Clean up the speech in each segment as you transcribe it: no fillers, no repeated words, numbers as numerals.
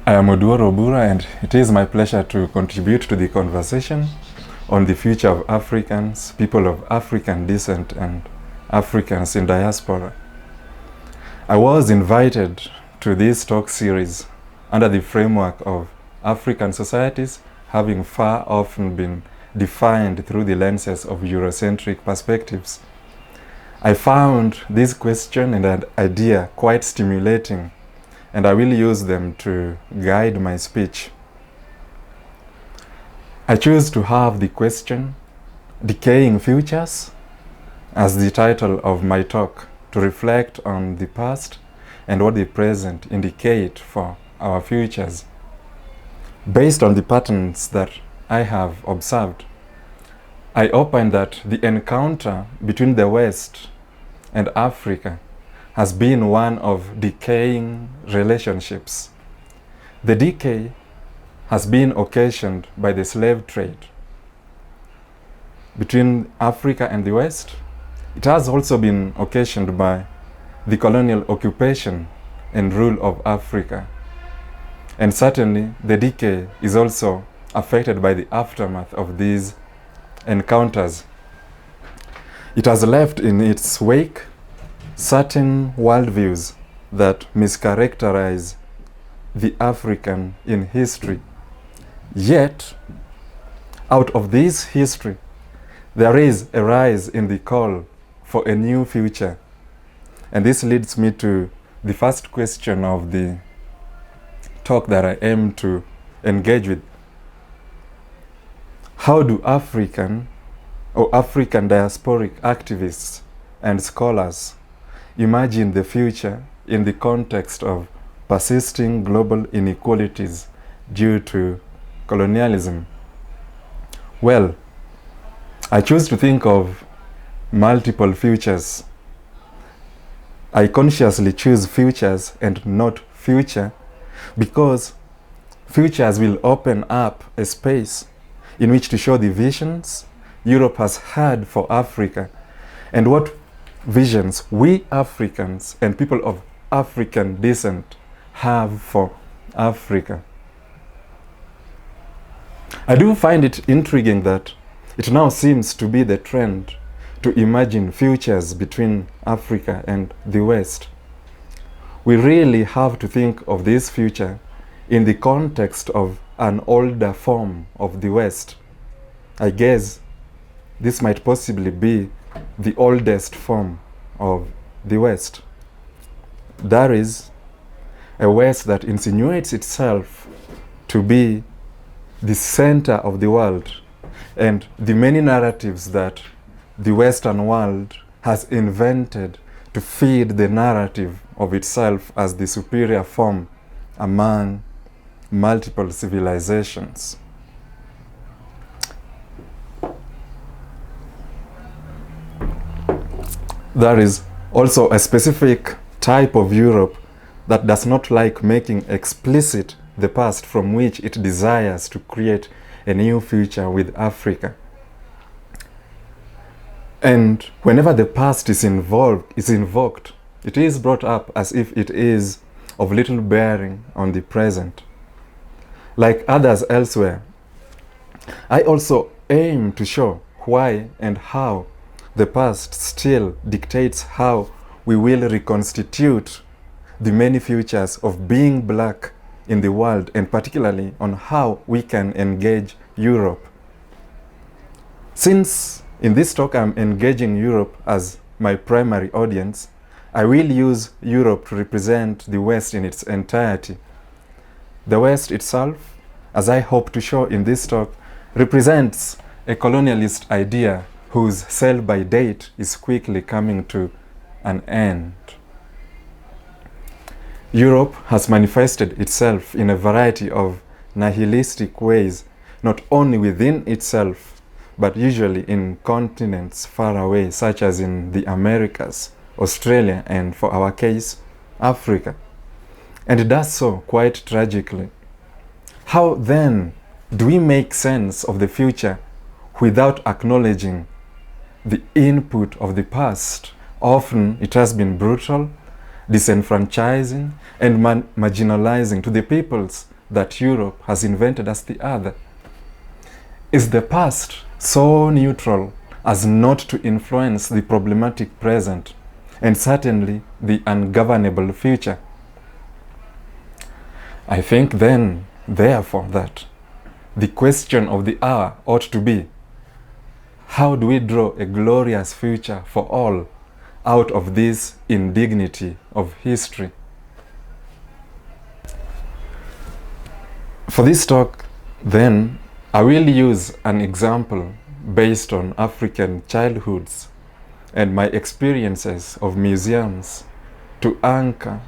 I am Oduor Obura, and it is my pleasure to contribute to the conversation on the future of Africans, people of African descent, and Africans in diaspora. I was invited to this talk series under the framework of African societies having far often been defined through the lenses of Eurocentric perspectives. I found this question and idea quite stimulating, and I will use them to guide my speech. I choose to have the question, Decaying Futures, as the title of my talk, to reflect on the past and what the present indicate for our futures. Based on the patterns that I have observed, I open that the encounter between the West and Africa has been one of decaying relationships. The decay has been occasioned by the slave trade between Africa and the West. It has also been occasioned by the colonial occupation and rule of Africa. And certainly the decay is also affected by the aftermath of these encounters. It has left in its wake certain worldviews that mischaracterize the African in history. Yet, out of this history, there is a rise in the call for a new future. And this leads me to the first question of the talk that I aim to engage with. How do African diasporic activists and scholars imagine the future in the context of persisting global inequalities due to colonialism? Well, I choose to think of multiple futures. I consciously choose futures and not future because futures will open up a space in which to show the visions Europe has had for Africa and what visions we Africans and people of African descent have for Africa. I do find it intriguing that it now seems to be the trend to imagine futures between Africa and the West. We really have to think of this future in the context of an older form of the West. I guess this might possibly be the oldest form of the West. That is, a West that insinuates itself to be the center of the world and the many narratives that the Western world has invented to feed the narrative of itself as the superior form among multiple civilizations. There is also a specific type of Europe that does not like making explicit the past from which it desires to create a new future with Africa. And whenever the past is invoked, it is brought up as if it is of little bearing on the present. Like others elsewhere, I also aim to show why and how the past still dictates how we will reconstitute the many futures of being black in the world, and particularly on how we can engage Europe. Since in this talk I'm engaging Europe as my primary audience, I will use Europe to represent the West in its entirety. The West itself, as I hope to show in this talk, represents a colonialist idea whose sell-by date is quickly coming to an end. Europe has manifested itself in a variety of nihilistic ways, not only within itself, but usually in continents far away, such as in the Americas, Australia, and for our case, Africa. And it does so quite tragically. How then do we make sense of the future without acknowledging the input of the past? Often it has been brutal, disenfranchising, and marginalizing to the peoples that Europe has invented as the other? Is the past so neutral as not to influence the problematic present and certainly the ungovernable future? I think then, therefore, that the question of the hour ought to be, how do we draw a glorious future for all out of this indignity of history? For this talk, then, I will use an example based on African childhoods and my experiences of museums to anchor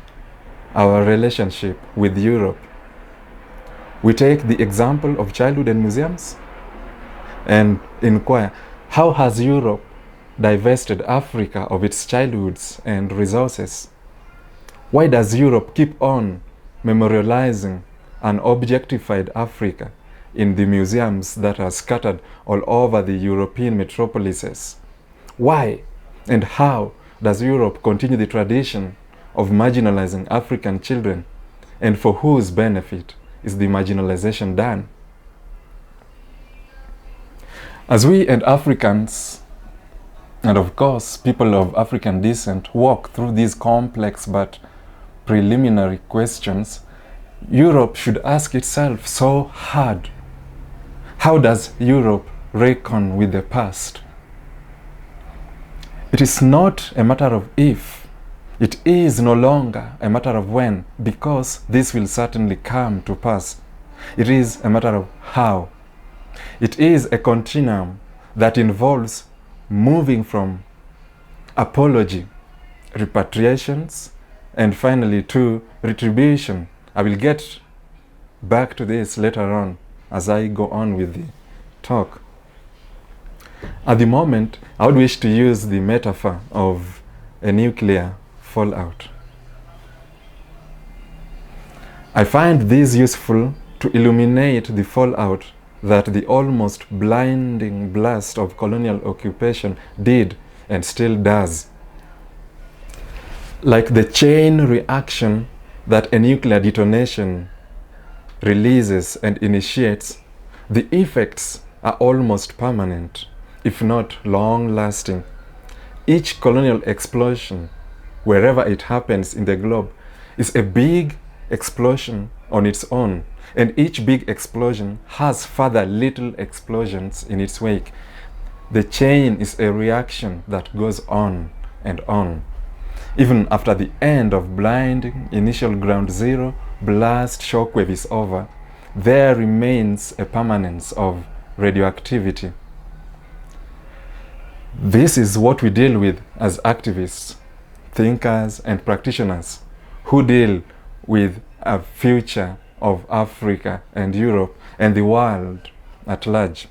our relationship with Europe. We take the example of childhood and museums and inquire, how has Europe divested Africa of its childhoods and resources? Why does Europe keep on memorializing an objectified Africa in the museums that are scattered all over the European metropolises? Why and how does Europe continue the tradition of marginalizing African children, and for whose benefit is the marginalization done? As we and Africans, and of course people of African descent, walk through these complex but preliminary questions, Europe should ask itself so hard, how does Europe reckon with the past? It is not a matter of if, it is no longer a matter of when, because this will certainly come to pass. It is a matter of how. It is a continuum that involves moving from apology, repatriations, and finally to retribution. I will get back to this later on as I go on with the talk. At the moment, I would wish to use the metaphor of a nuclear fallout. I find this useful to illuminate the fallout that the almost blinding blast of colonial occupation did and still does. Like the chain reaction that a nuclear detonation releases and initiates, the effects are almost permanent, if not long-lasting. Each colonial explosion, wherever it happens in the globe, is a big explosion on its own, and each big explosion has further little explosions in its wake. The chain is a reaction that goes on and on. Even after the end of blinding initial ground zero blast shockwave is over, there remains a permanence of radioactivity. This is what we deal with as activists, thinkers, and practitioners who deal with a future of Africa and Europe and the world at large.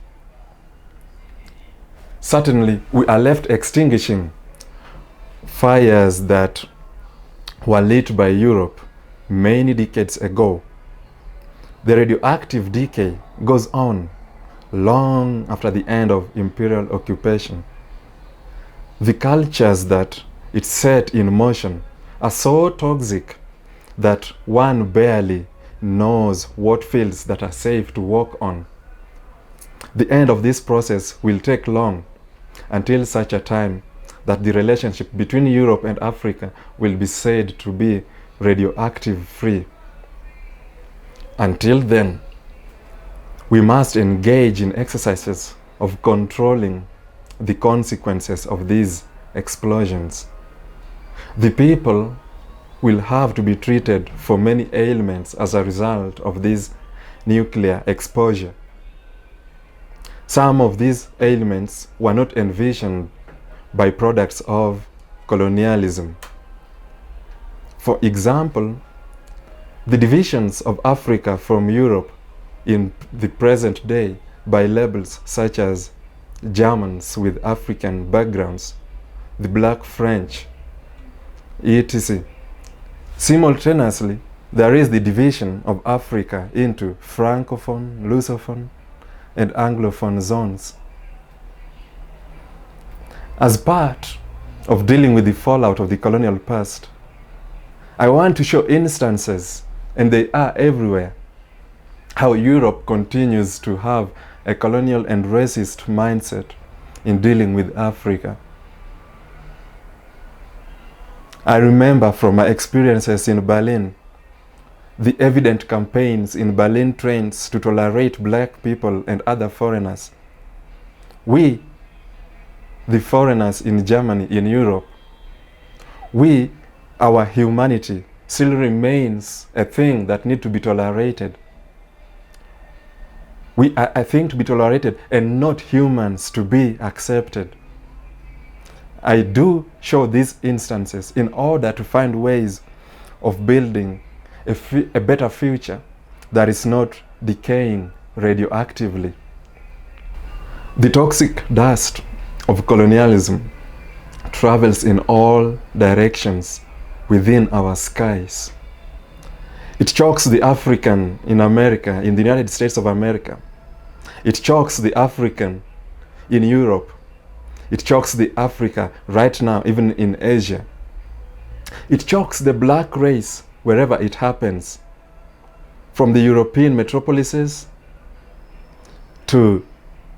Certainly, we are left extinguishing fires that were lit by Europe many decades ago. The radioactive decay goes on long after the end of imperial occupation. The cultures that it set in motion are so toxic that one barely knows what fields that are safe to walk on. The end of this process will take long, until such a time that the relationship between Europe and Africa will be said to be radioactive free. Until then, we must engage in exercises of controlling the consequences of these explosions. The people will have to be treated for many ailments as a result of this nuclear exposure. Some of these ailments were not envisioned by products of colonialism. For example, the divisions of Africa from Europe in the present day by labels such as Germans with African backgrounds, the Black French, etc. Simultaneously, there is the division of Africa into Francophone, Lusophone, and Anglophone zones. As part of dealing with the fallout of the colonial past, I want to show instances, and they are everywhere, how Europe continues to have a colonial and racist mindset in dealing with Africa. I remember from my experiences in Berlin, the evident campaigns in Berlin trains to tolerate black people and other foreigners. We, the foreigners in Germany, in Europe, our humanity still remains a thing that needs to be tolerated. We are a thing to be tolerated and not humans to be accepted. I do show these instances in order to find ways of building a better future that is not decaying radioactively. The toxic dust of colonialism travels in all directions within our skies. It chokes the African in America, in the United States of America. It chokes the African in Europe. It chokes the Africa right now, even in Asia. It chokes the black race wherever it happens, from the European metropolises to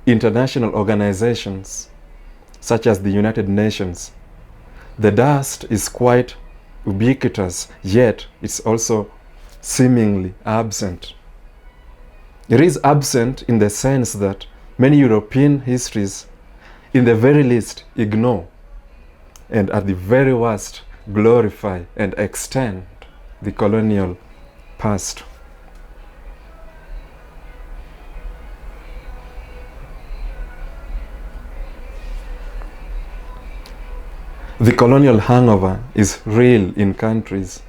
international organizations such as the United Nations. The dust is quite ubiquitous, yet it's also seemingly absent. It is absent in the sense that many European histories, in the very least, ignore, and at the very worst, glorify and extend the colonial past. The colonial hangover is real in countries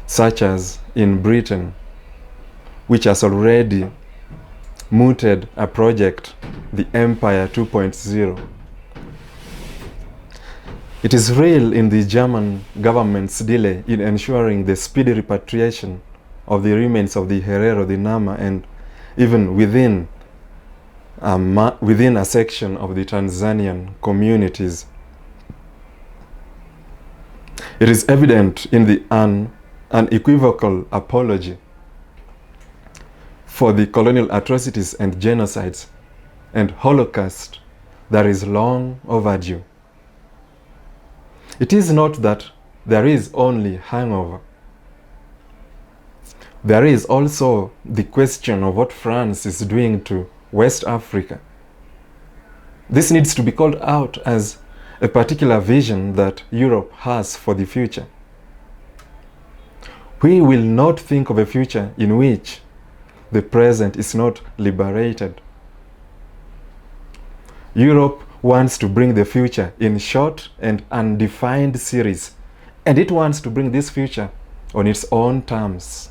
such as in Britain, which has already mooted a project, the Empire 2.0. It is real in the German government's delay in ensuring the speedy repatriation of the remains of the Herero, the Nama, and even within a section of the Tanzanian communities. It is evident in the unequivocal apology for the colonial atrocities and genocides and Holocaust that is long overdue. It is not that there is only hangover. There is also the question of what France is doing to West Africa. This needs to be called out as a particular vision that Europe has for the future. We will not think of a future in which the present is not liberated. Europe wants to bring the future in short and undefined series, and it wants to bring this future on its own terms.